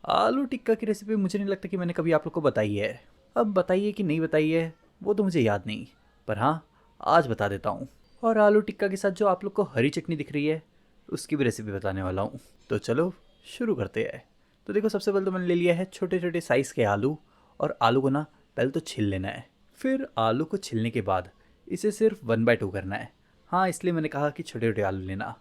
आलू टिक्का की रेसिपी मुझे नहीं लगता कि मैंने कभी आप लोग को बताई है। अब बताइए कि नहीं बताई है वो तो मुझे याद नहीं, पर हाँ आज बता देता हूँ। और आलू टिक्का के साथ जो आप लोग को हरी चटनी दिख रही है उसकी भी रेसिपी बताने वाला हूँ। तो चलो शुरू करते हैं। तो देखो, सबसे पहले तो मैंने ले लिया है छोटे छोटे साइज़ के आलू। और आलू को ना पहले तो छील लेना है। फिर आलू को छीलने के बाद इसे सिर्फ 1/2 करना है। हाँ, इसलिए मैंने कहा कि छोटे छोटे आलू लेना।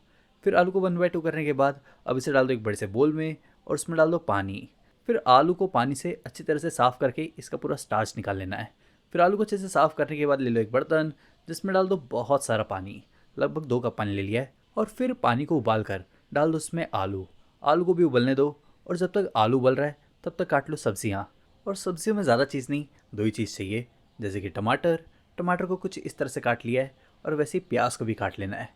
फिर आलू को 1/2 करने के बाद अब इसे डाल दो एक बड़े से बोल में और उसमें डाल दो पानी। फिर आलू को पानी से अच्छी तरह से साफ़ करके इसका पूरा स्टार्च निकाल लेना है। फिर आलू को अच्छे से साफ़ करने के बाद ले लो एक बर्तन जिसमें डाल दो बहुत सारा पानी। लगभग 2 कप पानी ले लिया है। और फिर पानी को उबाल कर डाल दो उसमें आलू। आलू को भी उबलने दो। और जब तक आलू उबल रहा है तब तक काट लो सब्जियाँ। और सब्जियों में ज़्यादा चीज़ नहीं, 2 ही चीज़ चाहिए, जैसे कि टमाटर। टमाटर को कुछ इस तरह से काट लिया है। और वैसे ही प्याज को भी काट लेना है।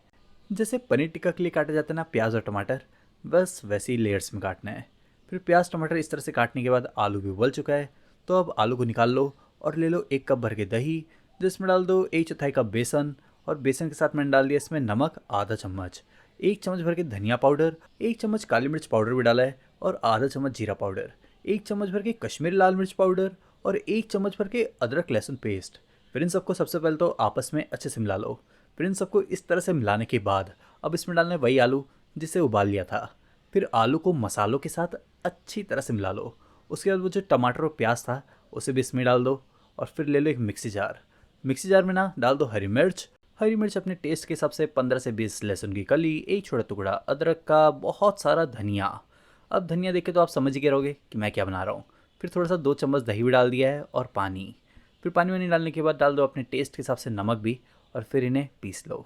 जैसे पनीर टिक्का के लिए काटे जाते हैं ना प्याज और टमाटर, बस वैसे ही लेयर्स में काटना है। फिर प्याज टमाटर इस तरह से काटने के बाद आलू भी उबल चुका है। तो अब आलू को निकाल लो और ले लो 1 कप भर के दही, जिसमें डाल दो 1/4 कप बेसन। और बेसन के साथ मैंने डाल दिया इसमें नमक आधा चम्मच, 1 चम्मच भर के धनिया पाउडर, 1 चम्मच काली मिर्च पाउडर भी डाला है और आधा चम्मच जीरा पाउडर, 1 चम्मच भर के कश्मीरी लाल मिर्च पाउडर और 1 चम्मच भर के अदरक लहसुन पेस्ट। फिर इन सबको सबसे पहले तो आपस में अच्छे से मिला लो। फिर इन सबको इस तरह से मिलाने के बाद अब इसमें डालना है वही आलू जिसे उबाल लिया था। फिर आलू को मसालों के साथ अच्छी तरह से मिला लो। उसके बाद वो जो टमाटर और प्याज था उसे भी इसमें डाल दो। और फिर ले लो एक मिक्सी जार। मिक्सी जार में ना डाल दो हरी मिर्च। हरी मिर्च अपने टेस्ट के हिसाब से 15 से 20 लहसुन की कली, एक छोटा टुकड़ा अदरक का, बहुत सारा धनिया। अब धनिया देख के तो आप समझ ही गए रहोगे कि मैं क्या बना रहा हूँ। फिर थोड़ा सा 2 चम्मच दही भी डाल दिया है और पानी। फिर पानी वानी डालने के बाद डाल दो अपने टेस्ट के हिसाब से नमक भी। और फिर इन्हें पीस लो।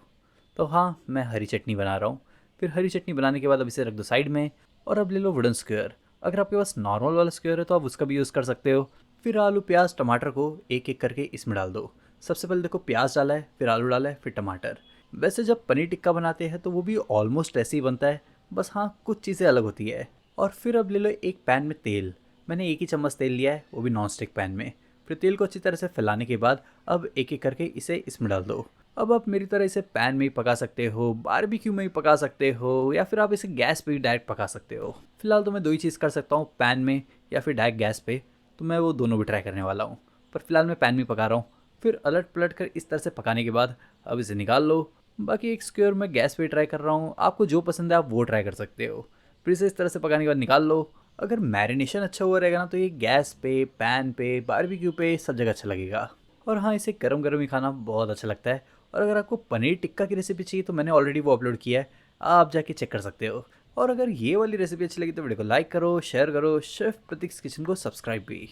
तो हाँ, मैं हरी चटनी बना रहा हूँ। फिर हरी चटनी बनाने के बाद अब इसे रख दो साइड में। और अब ले लो वुडन स्क्वायर। अगर आपके पास नॉर्मल वाला स्क्वायर है तो आप उसका भी यूज़ कर सकते हो। फिर आलू प्याज टमाटर को एक एक करके इसमें डाल दो। सबसे पहले देखो, प्याज डाला है, फिर आलू डाला है, फिर टमाटर। वैसे जब पनीर टिक्का बनाते हैं तो वो भी ऑलमोस्ट ऐसे ही बनता है, बस हाँ कुछ चीज़ें अलग होती है। और फिर अब ले लो एक पैन में तेल। मैंने 1 ही चम्मच तेल लिया है, वो भी नॉन स्टिक पैन में। फिर तेल को अच्छी तरह से फैलाने के बाद अब एक एक करके इसे इसमें डाल दो। अब आप मेरी तरह इसे पैन में ही पका सकते हो, बारबेक्यू में ही पका सकते हो, या फिर आप इसे गैस पे ही डायरेक्ट पका सकते हो। फिलहाल तो मैं 2 ही चीज़ कर सकता हूँ, पैन में या फिर डायरेक्ट गैस पे। तो मैं वो दोनों भी ट्राई करने वाला हूँ, पर फिलहाल मैं पैन में पका रहा हूँ। फिर अलट पलट कर इस तरह से पकाने के बाद अब इसे निकाल लो। बाकी एक स्क्वायर मैं गैस पे ट्राई कर रहा हूँ, आपको जो पसंद है आप वो ट्राई कर सकते हो। फिर इसे इस तरह से पकाने के बाद निकाल लो। अगर मैरिनेशन अच्छा हुआ रहेगा ना तो ये गैस पे, पैन पे, बारबेक्यू पे सब जगह अच्छा लगेगा। और हाँ, इसे गरम गरम ही खाना बहुत अच्छा लगता है। और अगर आपको पनीर टिक्का की रेसिपी चाहिए तो मैंने ऑलरेडी वो अपलोड किया है, आप जाके चेक कर सकते हो। और अगर ये वाली रेसिपी अच्छी लगी तो वीडियो को लाइक करो, शेयर करो, शेफ प्रतीक्स किचन को सब्सक्राइब भी।